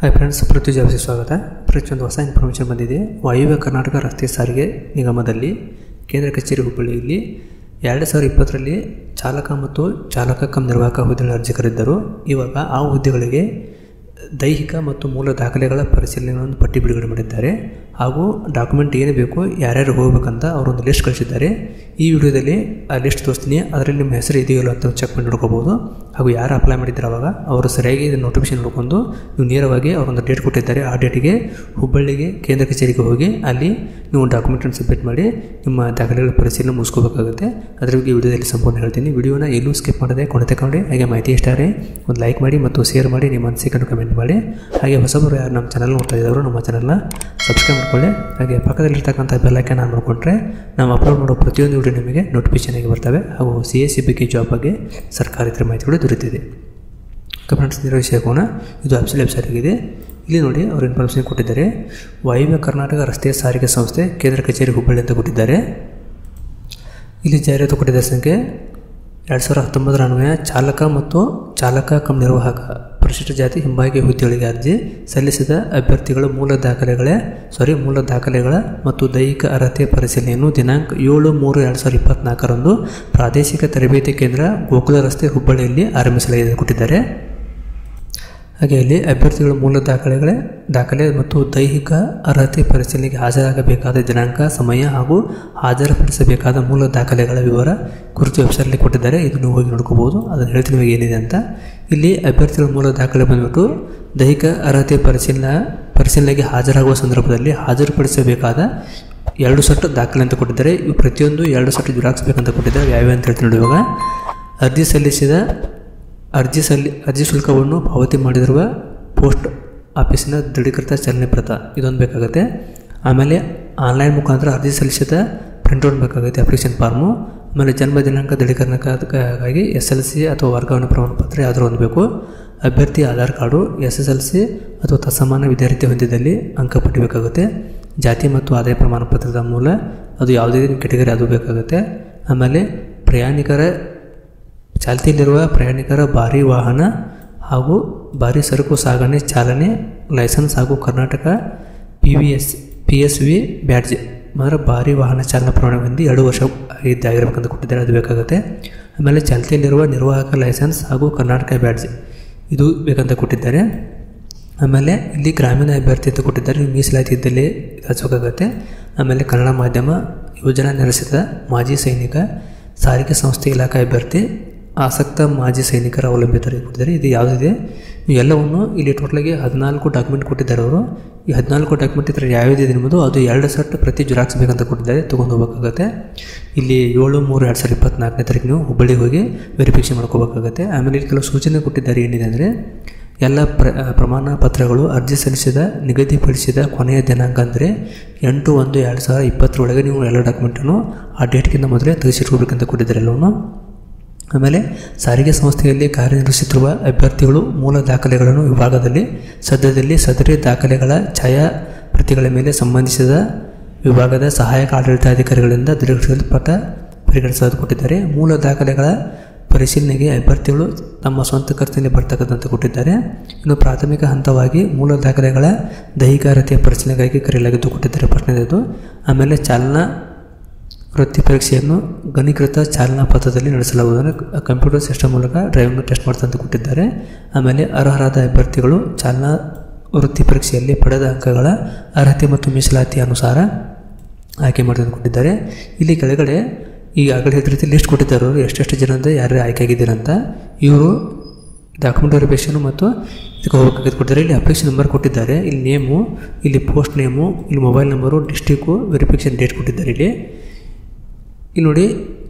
Hi friends, ಪೃಥ್ವಿ ಜಾಬ್ಸ್ಗೆ ಸ್ವಾಗತ. ಪ್ರತಿಯೊಂದು ಹೊಸ ಇನ್ಫಾರ್ಮೇಷನ್ ಬಂದಿದೆ. ವಾಯುವ್ಯ ಕರ್ನಾಟಕ ರಸ್ತೆ ಸಾರಿಗೆ ನಿಗಮದಲ್ಲಿ ಕೇಂದ್ರ ಕಚೇರಿ ಹುಬ್ಬಳ್ಳಿಯಲ್ಲಿ 2020ರಲ್ಲಿ ಚಾಲಕ ಮತ್ತು ಚಾಲಕ ಕಮ್ ನಿರ್ವಾಹಕ ಹುದ್ದೆಗಳ ಅರ್ಜಿ ಕರೆದಿದ್ದರು. ಇವಾಗ ಆ ಹುದ್ದೆಗಳಿಗೆ ದೈಹಿಕ ಮತ್ತು ಮೂಲ ದಾಖಲೆಗಳ ಪರಿಶೀಲನೆಗಳನ್ನು ಪಟ್ಟಿ ಬಿಡುಗಡೆ ಮಾಡಿದ್ದಾರೆ. ಹಾಗೂ ಡಾಕ್ಯುಮೆಂಟ್ ಏನು ಬೇಕು, ಯಾರ್ಯಾರು ಹೋಗಬೇಕಂತ ಅವರೊಂದು ಲಿಸ್ಟ್ ಕಳಿಸಿದ್ದಾರೆ. ಈ ವಿಡಿಯೋದಲ್ಲಿ ಆ ಲಿಸ್ಟ್ ತೋರಿಸ್ತೀನಿ. ಅದರಲ್ಲಿ ನಿಮ್ಮ ಹೆಸರು ಇದೆಯೋ ಅಂತ ಚೆಕ್ ಮಾಡಿ ನೋಡ್ಕೋಬೋದು. ಹಾಗೂ ಯಾರು ಅಪ್ಲೈ ಮಾಡಿದ್ದಾರೆ ಅವಾಗ ಅವರು ಸರಿಯಾಗಿ ನೋಟಿಫಿಕೇಶನ್ ನೋಡ್ಕೊಂಡು ನೀವು ನೇರವಾಗಿ ಅವರೊಂದು ಡೇಟ್ ಕೊಟ್ಟಿದ್ದಾರೆ. ಆ ಡೇಟಿಗೆ ಹುಬ್ಬಳ್ಳಿಗೆ ಕೇಂದ್ರ ಕಚೇರಿಗೆ ಹೋಗಿ ಅಲ್ಲಿ ನೀವು ಡಾಕ್ಯುಮೆಂಟನ್ನು ಸಬ್ಮಿಟ್ ಮಾಡಿ ನಿಮ್ಮ ದಾಖಲೆಗಳ ಪರಿಶೀಲನೆ ಮುಗಿಸ್ಕೋಬೇಕಾಗುತ್ತೆ. ಅದರ ಬಗ್ಗೆ ವಿಡಿಯೋದಲ್ಲಿ ಸಂಪೂರ್ಣ ಹೇಳ್ತೀನಿ. ವಿಡಿಯೋನ ಎಲ್ಲೂ ಸ್ಕಿಪ್ ಮಾಡದೆ ಕೊನೆತಗೊಂಡು ಹಾಗೆ ಮಾಹಿತಿ ಇಷ್ಟ ಆದರೆ ಒಂದು ಲೈಕ್ ಮಾಡಿ ಮತ್ತು ಶೇರ್ ಮಾಡಿ, ನಿಮ್ಮ ಅನಿಸಿಕೆಯನ್ನು ಕಮೆಂಟ್ ಮಾಡಿ. ಹಾಗೆ ಹೊಸಬರು ಯಾರು ನಮ್ಮ ಚಾನಲ್ ನೋಡ್ತಾ ಇದ್ದವರು ನಮ್ಮ ಚಾನಲ್ನ ಸಬ್ಸ್ಕ್ರೈಬ್ ಮಾಡ್ಕೊಳ್ಳಿ. ಹಾಗೆ ಪಕ್ಕದಲ್ಲಿರ್ತಕ್ಕಂಥ ಬೆಲ್ ಐಕಾನ್ ಆನ್ ಮಾಡಿಕೊಂಡ್ರೆ ನಾವು ಅಪ್ಲೋಡ್ ಮಾಡೋ ಪ್ರತಿಯೊಂದು ವಿಡಿಯೋ ನಿಮಗೆ ನೋಟಿಫಿಕೇಶನ್ ಆಗಿ ಬರ್ತವೆ. ಹಾಗೂ CSC ಬಗ್ಗೆ, ಜಾಬ್ ಬಗ್ಗೆ ಸರ್ಕಾರೇತರ ಮಾಹಿತಿಗಳು ದೊರೆತಿದೆ. ಫ್ರೆಂಡ್ಸ್, ನಿರ್ವಹಿಸೋಣ. ಇದು ಅಫಿಷಿಯಲ್ ವೆಬ್ಸೈಟ್ ಆಗಿದೆ. ಇಲ್ಲಿ ನೋಡಿ ಅವರು ಇನ್ಫಾರ್ಮೇಷನ್ ಕೊಟ್ಟಿದ್ದಾರೆ. ವಾಯುವ್ಯ ಕರ್ನಾಟಕ ರಸ್ತೆ ಸಾರಿಗೆ ಸಂಸ್ಥೆ ಕೇಂದ್ರ ಕಚೇರಿ ಹುಬ್ಬಳ್ಳಿ ಅಂತ ಕೊಟ್ಟಿದ್ದಾರೆ. ಇಲ್ಲಿ ಜಾಹೀರಾತು ಕೊಟ್ಟಿದ್ದ ಸಂಖ್ಯೆ 2019 ಅನ್ವಯ ಚಾಲಕ ಮತ್ತು ಚಾಲಕ ಕಮ್ ನಿರ್ವಾಹಕ ಪರಿಶಿಷ್ಟ ಜಾತಿ ಹಿಂಬಾಗಿ ಹುದ್ದೆಗಳಿಗೆ ಅರ್ಜಿ ಸಲ್ಲಿಸಿದ ಅಭ್ಯರ್ಥಿಗಳ ಮೂಲ ದಾಖಲೆಗಳ ಮತ್ತು ದೈಹಿಕ ಅರ್ಹತೆ ಪರಿಶೀಲನೆಯನ್ನು ದಿನಾಂಕ 7/3/2024ರಂದು ಪ್ರಾದೇಶಿಕ ತರಬೇತಿ ಕೇಂದ್ರ ಗೋಕುಲ ರಸ್ತೆ ಹುಬ್ಬಳ್ಳಿಯಲ್ಲಿ ಆರಂಭಿಸಲಾಗಿದೆ ಕೊಟ್ಟಿದ್ದಾರೆ. ಹಾಗೆ ಇಲ್ಲಿ ಅಭ್ಯರ್ಥಿಗಳ ಮೂಲ ದಾಖಲೆ ಮತ್ತು ದೈಹಿಕ ಅರ್ಹತೆ ಪರಿಶೀಲನೆಗೆ ಹಾಜರಾಗಬೇಕಾದ ದಿನಾಂಕ, ಸಮಯ ಹಾಗೂ ಹಾಜರುಪಡಿಸಬೇಕಾದ ಮೂಲ ದಾಖಲೆಗಳ ವಿವರ ಕುರಿತು ವೆಬ್ಸೈಟಲ್ಲಿ ಕೊಟ್ಟಿದ್ದಾರೆ. ಇದನ್ನು ಹೋಗಿ ನೋಡ್ಕೋಬೋದು. ಅದನ್ನು ಹೇಳ್ತೀನಿ ಇವಾಗ ಏನಿದೆ ಅಂತ. ಇಲ್ಲಿ ಅಭ್ಯರ್ಥಿಗಳ ಮೂಲ ದಾಖಲೆ ಬಂದ್ಬಿಟ್ಟು ದೈಹಿಕ ಅರ್ಹತೆ ಪರಿಶೀಲನೆಗೆ ಹಾಜರಾಗುವ ಸಂದರ್ಭದಲ್ಲಿ ಹಾಜರುಪಡಿಸಬೇಕಾದ 2 ಸೆಟ್ ದಾಖಲೆ ಅಂತ ಕೊಟ್ಟಿದ್ದಾರೆ. ಇವು ಪ್ರತಿಯೊಂದು 2 ಸೆಟ್ ಜೆರಾಕ್ಸ್ ಬೇಕಂತ ಕೊಟ್ಟಿದ್ದಾರೆ. ಯಾವ್ಯಾವ ಅಂತ ಹೇಳ್ತೀನಿ ನೋಡಿ. ಇವಾಗ ಅರ್ಜಿ ಶುಲ್ಕವನ್ನು ಪಾವತಿ ಮಾಡಿರುವ ಪೋಸ್ಟ್ ಆಫೀಸಿನ ದೃಢೀಕೃತ ಚಲನೆ ಪ್ರತ ಇದೊಂದು ಬೇಕಾಗುತ್ತೆ. ಆಮೇಲೆ ಆನ್ಲೈನ್ ಮುಖಾಂತರ ಅರ್ಜಿ ಸಲ್ಲಿಸಿದ ಪ್ರಿಂಟ್ಔಟ್ ಬೇಕಾಗುತ್ತೆ, ಅಪ್ಲಿಕೇಶನ್ ಫಾರ್ಮು. ಆಮೇಲೆ ಜನ್ಮ ದಿನಾಂಕ ದೃಢೀಕರಣಕ್ಕಾಗಿ SLC ಅಥವಾ ವರ್ಗಾವಣೆ ಪ್ರಮಾಣ ಪತ್ರ ಯಾವ್ದಾರು ಒಂದು ಬೇಕು. ಅಭ್ಯರ್ಥಿ ಆಧಾರ್ ಕಾರ್ಡು, SSLC ಅಥವಾ ತತ್ಸಮಾನ ವಿದ್ಯಾರ್ಥಿ ಹೊಂದಿದ್ದಲ್ಲಿ ಅಂಕಪಟ್ಟಿ ಬೇಕಾಗುತ್ತೆ. ಜಾತಿ ಮತ್ತು ಆದಾಯ ಪ್ರಮಾಣ ಪತ್ರದ ಮೂಲ ಅದು ಯಾವುದೇ ಕೆಟಗರಿ ಅದು ಬೇಕಾಗುತ್ತೆ. ಆಮೇಲೆ ಚಾಲ್ತಿಯಲ್ಲಿರುವ ಪ್ರಯಾಣಿಕರ ಭಾರೀ ವಾಹನ ಹಾಗೂ ಭಾರೀ ಸರಕು ಸಾಗಣೆ ಚಾಲನೆ ಲೈಸೆನ್ಸ್ ಹಾಗೂ ಕರ್ನಾಟಕ PSV ಬ್ಯಾಡ್ಜ್ ಅಂದರೆ ಭಾರೀ ವಾಹನ ಚಾಲನಾ ಪ್ರಮಾಣ ಹೊಂದಿ 2 ವರ್ಷ ಆಗಿರಬೇಕಂತ ಕೊಟ್ಟಿದ್ದಾರೆ, ಅದು ಬೇಕಾಗುತ್ತೆ. ಆಮೇಲೆ ಚಾಲ್ತಿಯಲ್ಲಿರುವ ನಿರ್ವಾಹಕ ಲೈಸೆನ್ಸ್ ಹಾಗೂ ಕರ್ನಾಟಕ ಬ್ಯಾಡ್ಜ್ ಇದು ಬೇಕಂತ ಕೊಟ್ಟಿದ್ದಾರೆ. ಆಮೇಲೆ ಇಲ್ಲಿ ಗ್ರಾಮೀಣ ಅಭ್ಯರ್ಥಿ ಅಂತ ಕೊಟ್ಟಿದ್ದಾರೆ. ನೀವು ಮೀಸಲಾತಿ ಇದ್ದಲ್ಲಿ ಹಚ್ಚಬೇಕಾಗತ್ತೆ. ಆಮೇಲೆ ಕನ್ನಡ ಮಾಧ್ಯಮ ಯೋಜನಾ ನಿರಸಿತ ಮಾಜಿ ಸೈನಿಕ ಸಾರಿಗೆ ಸಂಸ್ಥೆ ಇಲಾಖೆ ಅಭ್ಯರ್ಥಿ ಆಸಕ್ತ ಮಾಜಿ ಸೈನಿಕರ ಅವಲಂಬಿತರಿಗೆ ಕೊಟ್ಟಿದ್ದಾರೆ. ಇದು ಯಾವುದಿದೆ ಎಲ್ಲವನ್ನು ಇಲ್ಲಿ ಟೋಟಲಾಗಿ 14 ಡಾಕ್ಯುಮೆಂಟ್ ಕೊಟ್ಟಿದ್ದಾರೆ ಅವರು. ಈ 14 ಡಾಕ್ಯುಮೆಂಟ್ ಇದ್ರೆ ಯಾವುದಿದೆ ಎಂಬುದು ಅದು 2 ಸೆಟ್ ಪ್ರತಿ ಜೆರಾಕ್ಸ್ ಬೇಕಂತ ಕೊಟ್ಟಿದ್ದಾರೆ, ತೊಗೊಂಡು ಹೋಗಬೇಕಾಗುತ್ತೆ. ಇಲ್ಲಿ 7/3/2024ನೇ ತಾರೀಕು ನೀವು ಹುಬ್ಬಳ್ಳಿಗೆ ಹೋಗಿ ವೆರಿಫಿಕೇಷನ್ ಮಾಡ್ಕೋಬೇಕಾಗುತ್ತೆ. ಆಮೇಲೆ ಇಲ್ಲಿ ಕೆಲವು ಸೂಚನೆ ಕೊಟ್ಟಿದ್ದಾರೆ. ಏನಿದೆ ಅಂದರೆ ಎಲ್ಲ ಪ್ರಮಾಣ ಪತ್ರಗಳು ಅರ್ಜಿ ಸಲ್ಲಿಸಿದ ನಿಗದಿಪಡಿಸಿದ ಕೊನೆಯ ದಿನಾಂಕ ಅಂದರೆ 8/1/2020 ನೀವು ಎಲ್ಲ ಡಾಕ್ಯುಮೆಂಟನ್ನು ಆ ಡೇಟ್ಗಿಂತ ಮೊದಲೇ ತೆಗೆಸಿಟ್ಕೋಬೇಕಂತ ಕೊಟ್ಟಿದ್ದಾರೆ ಎಲ್ಲವನ್ನು. ಆಮೇಲೆ ಸಾರಿಗೆ ಸಂಸ್ಥೆಯಲ್ಲಿ ಕಾರ್ಯನಿರ್ವಹಿಸುತ್ತಿರುವ ಅಭ್ಯರ್ಥಿಗಳು ಮೂಲ ದಾಖಲೆಗಳನ್ನು ವಿಭಾಗದಲ್ಲಿ ಸದ್ಯದಲ್ಲಿ ಸದರಿ ದಾಖಲೆಗಳ ಛಾಯಾ ಪ್ರತಿಗಳ ಮೇಲೆ ಸಂಬಂಧಿಸಿದ ವಿಭಾಗದ ಸಹಾಯಕ ಆಡಳಿತಾಧಿಕಾರಿಗಳಿಂದ ದೃಢೀಕರಿಸಲ್ಪಟ್ಟ ಪರಿಗಣಿಸಲು ಕೊಟ್ಟಿದ್ದಾರೆ. ಮೂಲ ದಾಖಲೆಗಳ ಪರಿಶೀಲನೆಗೆ ಅಭ್ಯರ್ಥಿಗಳು ತಮ್ಮ ಸ್ವಂತ ಖರ್ಚಿನಲ್ಲಿ ಬರ್ತಕ್ಕಂಥ ಕೊಟ್ಟಿದ್ದಾರೆ. ಇನ್ನು ಪ್ರಾಥಮಿಕ ಹಂತವಾಗಿ ಮೂಲ ದಾಖಲೆಗಳ ದೈಹಿಕ ಅರ್ಹತೆಯ ಪರಿಶೀಲನೆಗಾಗಿ ಕರೆಯಲಾಗಿದ್ದು ಕೊಟ್ಟಿದ್ದಾರೆ ಪ್ರಶ್ನೆದು. ಆಮೇಲೆ ಚಾಲನಾ ವೃತ್ತಿ ಪರೀಕ್ಷೆಯನ್ನು ಘನೀಕೃತ ಚಾಲನಾ ಪಥದಲ್ಲಿ ನಡೆಸಲಾಗುವುದು, ಕಂಪ್ಯೂಟರ್ ಸಿಸ್ಟಮ್ ಮೂಲಕ ಡ್ರೈವಿಂಗ್ ಟೆಸ್ಟ್ ಮಾಡ್ತಂತ ಕೊಟ್ಟಿದ್ದಾರೆ. ಆಮೇಲೆ ಅರ್ಹರಾದ ಅಭ್ಯರ್ಥಿಗಳು ಚಾಲನಾ ವೃತ್ತಿ ಪರೀಕ್ಷೆಯಲ್ಲಿ ಪಡೆದ ಅಂಕಗಳ ಅರ್ಹತೆ ಮತ್ತು ಮೀಸಲಾತಿ ಅನುಸಾರ ಆಯ್ಕೆ ಮಾಡ್ತಂತ ಕೊಟ್ಟಿದ್ದಾರೆ. ಇಲ್ಲಿ ಕೆಳಗಡೆ ಈಗಾಗಲೇ ಹೇಳಿದ ರೀತಿ ಲಿಸ್ಟ್ ಕೊಟ್ಟಿದ್ದಾರೆ. ಅವರು ಎಷ್ಟೆಷ್ಟು ಜನದ ಯಾರ್ಯಾರು ಆಯ್ಕೆ ಆಗಿದ್ದೀರಂತ ಇವರು ಡಾಕ್ಯುಮೆಂಟ್ ವೆರಿಫಿಕೇಷನ್ ಮತ್ತು ಇದಕ್ಕೆ ಹೋಗಬೇಕಾಗಿ ಕೊಟ್ಟಿದ್ದಾರೆ. ಇಲ್ಲಿ ಅಪ್ಲಿಕೇಶನ್ ನಂಬರ್ ಕೊಟ್ಟಿದ್ದಾರೆ, ಇಲ್ಲಿ ನೇಮು, ಇಲ್ಲಿ ಪೋಸ್ಟ್ ನೇಮು, ಇಲ್ಲಿ mobile number, district, verification date ಕೊಟ್ಟಿದ್ದಾರೆ. ಇಲ್ಲಿ ನೋಡಿ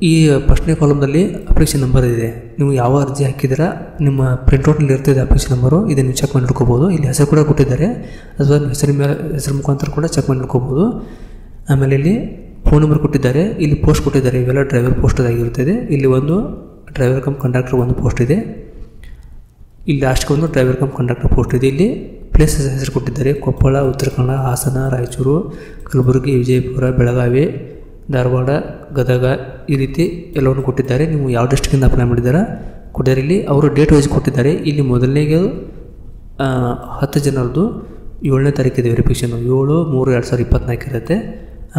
ಈ ಫಸ್ಟ್ನೇ ಕಾಲಮ್ನಲ್ಲಿ ಅಪ್ಲಿಕೇಶನ್ ನಂಬರ್ ಇದೆ. ನೀವು ಯಾವ ಅರ್ಜಿ ಹಾಕಿದ್ದೀರಾ ನಿಮ್ಮ ಪ್ರಿಂಟ್ಔಟ್ನಲ್ಲಿ ಇರ್ತದೆ ಅಪ್ಲಿಕೇಶನ್ ನಂಬರು. ಇದನ್ನು ಚೆಕ್ ಮಾಡಿ ನೋಡ್ಕೋಬೋದು. ಇಲ್ಲಿ ಹೆಸರು ಕೂಡ ಕೊಟ್ಟಿದ್ದಾರೆ, ಅಥವಾ ಹೆಸರು ಮುಖಾಂತರ ಕೂಡ ಚೆಕ್ ಮಾಡಿ ನೋಡ್ಕೋಬೋದು. ಆಮೇಲೆ ಇಲ್ಲಿ ಫೋನ್ ನಂಬರ್ ಕೊಟ್ಟಿದ್ದಾರೆ, ಇಲ್ಲಿ ಪೋಸ್ಟ್ ಕೊಟ್ಟಿದ್ದಾರೆ. ಇವೆಲ್ಲ ಡ್ರೈವರ್ ಪೋಸ್ಟ್ ಆಗಿರುತ್ತದೆ. ಇಲ್ಲಿ ಒಂದು ಡ್ರೈವರ್ ಕಮ್ ಕಂಡಕ್ಟರ್ ಒಂದು ಪೋಸ್ಟ್ ಇದೆ. ಇಲ್ಲಿ ಲಾಸ್ಟ್ಗೆ ಒಂದು ಡ್ರೈವರ್ ಕಮ್ ಕಂಡಕ್ಟರ್ ಪೋಸ್ಟ್ ಇದೆ. ಇಲ್ಲಿ ಪ್ಲೇಸಸ್ ಹೆಸರು ಕೊಟ್ಟಿದ್ದಾರೆ: ಕೊಪ್ಪಳ, ಉತ್ತರ ಕನ್ನಡ, ಹಾಸನ, ರಾಯಚೂರು, ಕಲಬುರಗಿ, ವಿಜಯಪುರ, ಬೆಳಗಾವಿ, ಧಾರವಾಡ, ಗದಗ ಈ ರೀತಿ ಎಲ್ಲವನ್ನು ಕೊಟ್ಟಿದ್ದಾರೆ. ನೀವು ಯಾವ ಡಿಸ್ಟ್ರಿಕ್ಟಿಂದ ಅಪ್ಲೈ ಮಾಡಿದ್ದೀರಾ ಕೊಟ್ಟಿದ್ದಾರೆ. ಇಲ್ಲಿ ಅವರು ಡೇಟ್ ವೈಸ್ ಕೊಟ್ಟಿದ್ದಾರೆ. ಇಲ್ಲಿ ಮೊದಲನೇಗೆ 10 ಜನರದ್ದು 7ನೇ ತಾರೀಕಿದೆ ವೆರಿಫಿಕೇಷನು 7/3/2024 ಇರುತ್ತೆ.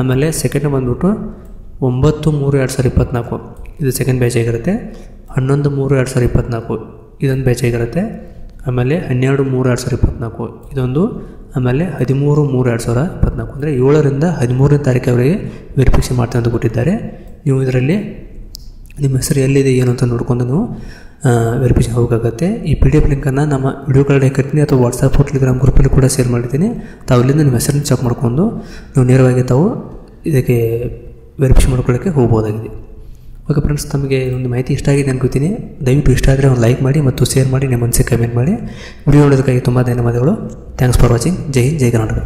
ಆಮೇಲೆ ಸೆಕೆಂಡ್ ಬಂದ್ಬಿಟ್ಟು 9/3/2024 ಇದು ಸೆಕೆಂಡ್ ಬ್ಯಾಚ್ ಆಗಿರುತ್ತೆ. 11/3/2024 ಇದೊಂದು ಬ್ಯಾಚ್ ಆಗಿರುತ್ತೆ. ಆಮೇಲೆ 12/3/2024 ಇದೊಂದು. ಆಮೇಲೆ 13/3/2024 ಅಂದರೆ 7ರಿಂದ 13ನೇ ತಾರೀಕವರೆಗೆ ವೆರಿಫಿಕೇಷನ್ ಮಾಡ್ತಾ ಅಂತ ಕೊಟ್ಟಿದ್ದಾರೆ. ನೀವು ಇದರಲ್ಲಿ ನಿಮ್ಮ ಹೆಸರು ಎಲ್ಲಿದೆ ಏನು ಅಂತ ನೋಡ್ಕೊಂಡು ನೀವು ವೆರಿಫಿಕೇಷನ್ ಹೋಗೋಕ್ಕಾಗತ್ತೆ. ಈ PDF ಲಿಂಕನ್ನು ನಮ್ಮ ವಿಡಿಯೋ ಕೆಳಗಡೆ ಹಾಕಿರ್ತೀನಿ ಅಥವಾ ವಾಟ್ಸಪ್ ಟೆಲಿಗ್ರಾಮ್ ಗ್ರೂಪಲ್ಲಿ ಕೂಡ ಶೇರ್ ಮಾಡಿದ್ದೀನಿ. ತಾವು ಇಲ್ಲಿಂದ ನಿಮ್ಮ ಹೆಸರನ್ನು ಚೆಕ್ ಮಾಡ್ಕೊಂಡು ನೀವು ನೇರವಾಗಿ ತಾವು ಇದಕ್ಕೆ ವೆರಿಫಿಕೇಷನ್ ಮಾಡ್ಕೊಳ್ಳೋಕ್ಕೆ ಹೋಗ್ಬೋದಾಗಿದೆ. ಓಕೆ ಫ್ರೆಂಡ್ಸ್, ತಮಗೆ ಒಂದು ಮಾಹಿತಿ ಇಷ್ಟ ಆಗಿದೆ ಅನ್ಕೋತೀನಿ. ದಯವಿಟ್ಟು ಇಷ್ಟ ಆದರೆ ಒಂದು ಲೈಕ್ ಮಾಡಿ ಮತ್ತು ಶೇರ್ ಮಾಡಿ, ನಿಮ್ಮ ಮನಸ್ಸಿಗೆ ಕಮೆಂಟ್ ಮಾಡಿ. ವಿಡಿಯೋ ನೋಡೋದಕ್ಕಾಗಿ ತುಂಬ ಧನ್ಯವಾದಗಳು. Thanks for watching. Jai Hind, Jai Karnataka.